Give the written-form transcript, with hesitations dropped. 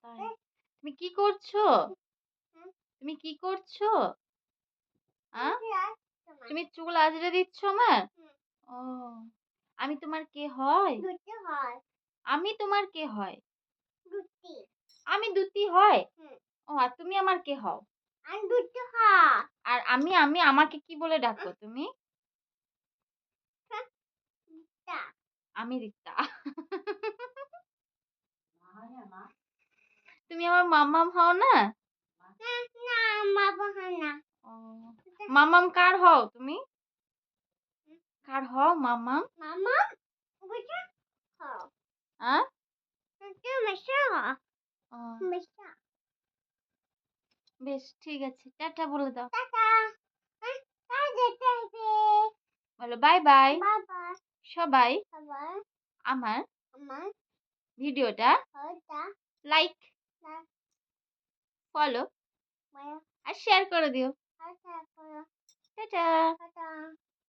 তাই তুমি কি করছো? তুমি কি করছো? তুমি চুল আঁচড়ে দিচ্ছ আমার? ও, আমি তোমার কে হয়? আমি তোমার কে হয়? আমি দুতি হয়? ও, আর তুমি আমার কে হও? আর আমি আমাকে কি বলে ডাকো তুমি? আমি রিক্তা। তুমি আমার মাম্মাম হও না? ও, মাম্মাম কার হও তুমি? কার হও মাম্মাম? আ? ও, বেশ ঠিক আছে। টাটা বলে দাও। বলো বাই বাই। সবাই আমার ভিডিওটা লাইক, ফলো আর শেয়ার করে দিও। টাটা।